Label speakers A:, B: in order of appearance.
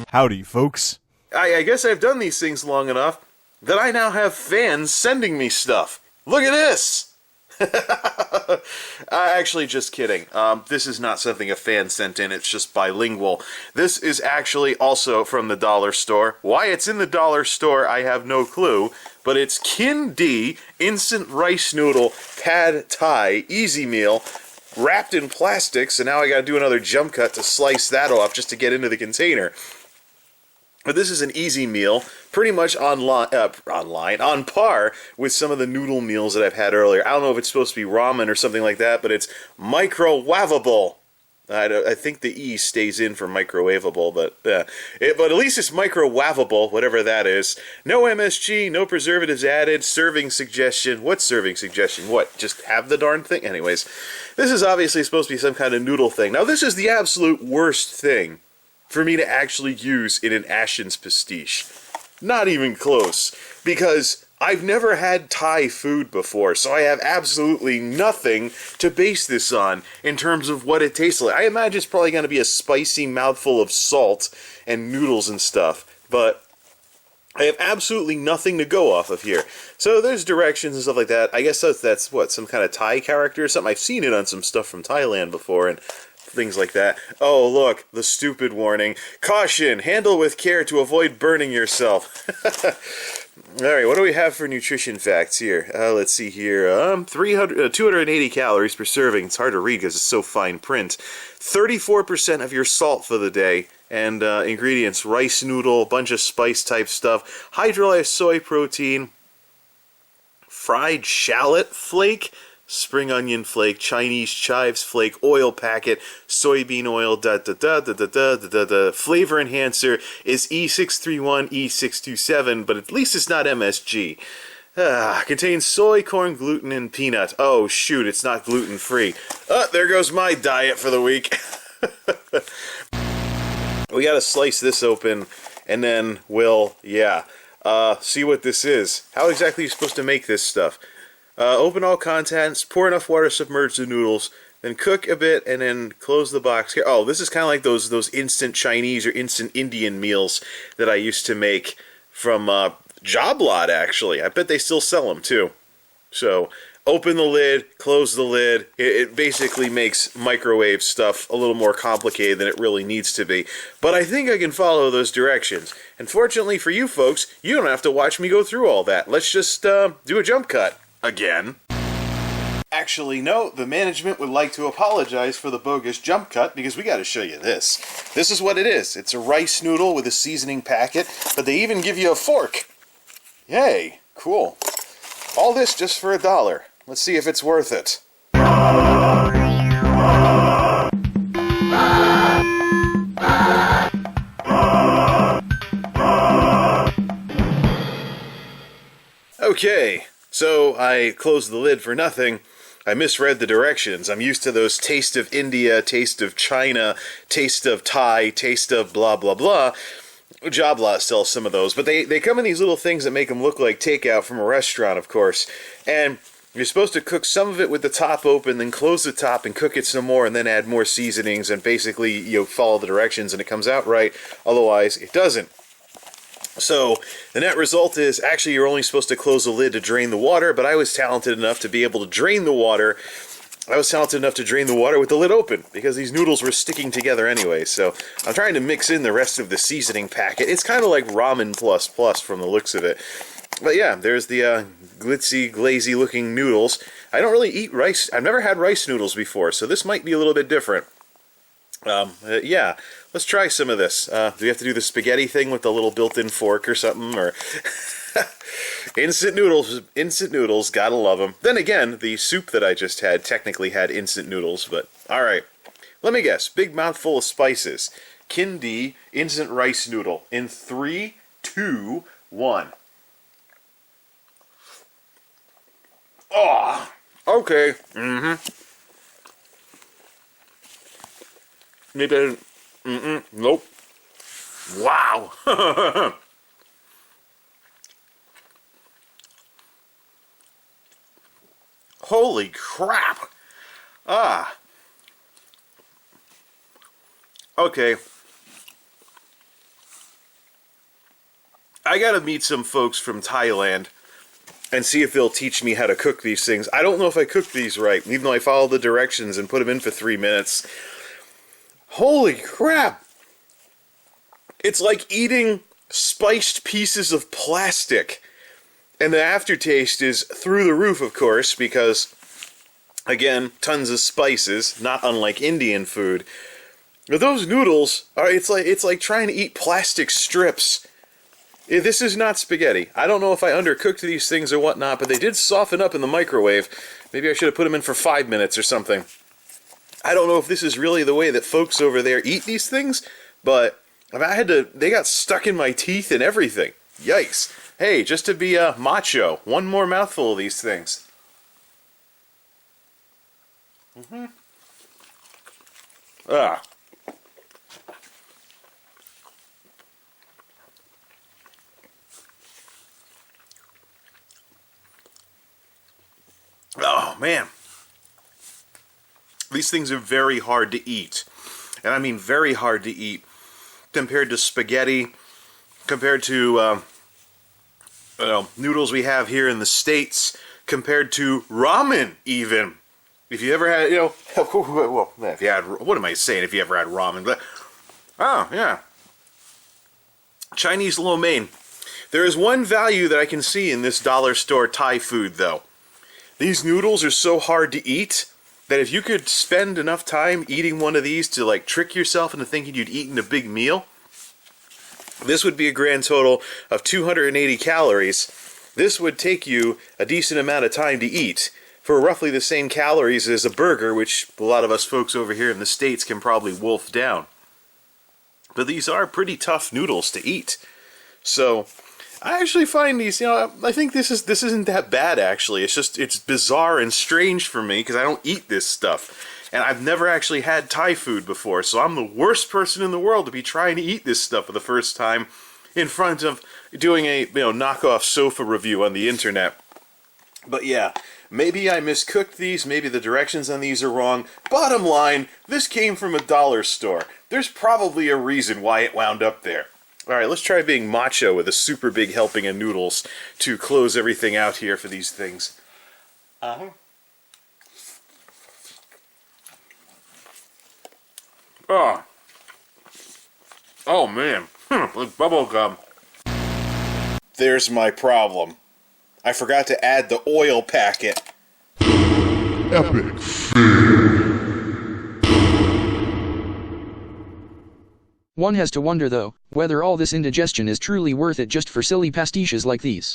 A: Howdy, folks.
B: I guess I've done these things long enough that I now have fans sending me stuff. Look at this! Actually, just kidding. This is not something a fan sent in, it's just bilingual. This is actually also from the dollar store. Why it's in the dollar store, I have no clue, but it's Kin Dee Instant Rice Noodle Pad Thai Easy Meal, wrapped in plastic, so now I gotta do another jump cut to slice that off just to get into the container. But this is an easy meal, pretty much on par with some of the noodle meals that I've had earlier. I don't know if it's supposed to be ramen or something like that, but it's microwavable. I think the E stays in for microwavable, but at least it's microwavable, whatever that is. No MSG, no preservatives added, serving suggestion. What serving suggestion? What, just have the darn thing? Anyways, this is obviously supposed to be some kind of noodle thing. Now, this is the absolute worst thing for me to actually use in an Ashens pastiche. Not even close, because I've never had Thai food before, so I have absolutely nothing to base this on in terms of what it tastes like. I imagine it's probably going to be a spicy mouthful of salt and noodles and stuff, but I have absolutely nothing to go off of here. So there's directions and stuff like that. I guess that's what, some kind of Thai character or something? I've seen it on some stuff from Thailand before, and things like that. Oh, look, the stupid warning. Caution, handle with care to avoid burning yourself. Alright, what do we have for nutrition facts here? Let's see here. 280 calories per serving. It's hard to read because it's so fine print. 34% of your salt for the day. And ingredients, rice noodle, bunch of spice type stuff, hydrolyzed soy protein, fried shallot flake, spring onion flake, Chinese chives flake, oil packet, soybean oil, Flavor enhancer is E631, E627, but at least it's not MSG. Contains soy, corn, gluten, and peanut. Oh, shoot, it's not gluten-free. There goes my diet for the week. We gotta slice this open, and then we'll, see what this is. How exactly are you supposed to make this stuff? Open all contents, pour enough water to submerge the noodles, then cook a bit, and then close the box. Here, oh, this is kind of like those instant Chinese or instant Indian meals that I used to make from Joblot, actually. I bet they still sell them, too. So, open the lid, close the lid. It basically makes microwave stuff a little more complicated than it really needs to be. But I think I can follow those directions. And fortunately for you folks, you don't have to watch me go through all that. Let's just do a jump cut. Again. Actually, no, the management would like to apologize for the bogus jump cut because we gotta show you this. This is what it is. It's a rice noodle with a seasoning packet, but they even give you a fork. Yay, cool. All this just for $1. Let's see if it's worth it. Okay. So, I closed the lid for nothing. I misread the directions. I'm used to those taste of India, taste of China, taste of Thai, taste of blah blah blah. Joblot sells some of those, but they come in these little things that make them look like takeout from a restaurant, of course. And you're supposed to cook some of it with the top open, then close the top and cook it some more, and then add more seasonings, and basically you follow the directions and it comes out right. Otherwise, it doesn't. So, the net result is, actually you're only supposed to close the lid to drain the water, but I was talented enough to be able to drain the water. I was talented enough to drain the water with the lid open, because these noodles were sticking together anyway, so I'm trying to mix in the rest of the seasoning packet. It's kind of like ramen plus plus from the looks of it. But yeah, there's the glitzy, glazy looking noodles. I don't really eat rice. I've never had rice noodles before, so this might be a little bit different. Yeah, let's try some of this. Do we have to do the spaghetti thing with the little built-in fork or something? Or instant noodles, gotta love them. Then again, the soup that I just had technically had instant noodles, but alright. Let me guess, big mouthful of spices. Kin Dee instant rice noodle in 3, 2, 1. Oh, okay. Maybe I didn't. Nope. Wow. Holy crap. Okay. I gotta meet some folks from Thailand and see if they'll teach me how to cook these things. I don't know if I cooked these right, even though I followed the directions and put them in for 3 minutes. Holy crap! It's like eating spiced pieces of plastic. And the aftertaste is through the roof, of course, because, again, tons of spices, not unlike Indian food. But those noodles are, it's like trying to eat plastic strips. This is not spaghetti. I don't know if I undercooked these things or whatnot, but they did soften up in the microwave. Maybe I should have put them in for 5 minutes or something. I don't know if this is really the way that folks over there eat these things, but they got stuck in my teeth and everything. Yikes. Hey, just to be macho, one more mouthful of these things. Ah. Oh, man. These things are very hard to eat. And I mean very hard to eat compared to spaghetti, compared to noodles we have here in the States, compared to ramen even. If you ever had, well, if you had, what am I saying, if you ever had ramen? But, oh, yeah. Chinese lo mein. There is one value that I can see in this dollar store Thai food, though. These noodles are so hard to eat that if you could spend enough time eating one of these to like trick yourself into thinking you'd eaten a big meal, this would be a grand total of 280 calories. This would take you a decent amount of time to eat for roughly the same calories as a burger, which a lot of us folks over here in the States can probably wolf down. But these are pretty tough noodles to eat. So I actually find these, I think this isn't that bad, actually. It's bizarre and strange for me because I don't eat this stuff. And I've never actually had Thai food before, so I'm the worst person in the world to be trying to eat this stuff for the first time in front of doing a, knockoff sofa review on the internet. But yeah, maybe I miscooked these, maybe the directions on these are wrong. Bottom line, this came from a dollar store. There's probably a reason why it wound up there. Alright, let's try being macho with a super big helping of noodles to close everything out here for these things. Oh. Oh, man. Like bubble gum. There's my problem. I forgot to add the oil packet.
C: Epic fail.
D: One has to wonder though, whether all this indigestion is truly worth it just for silly pastiches like these.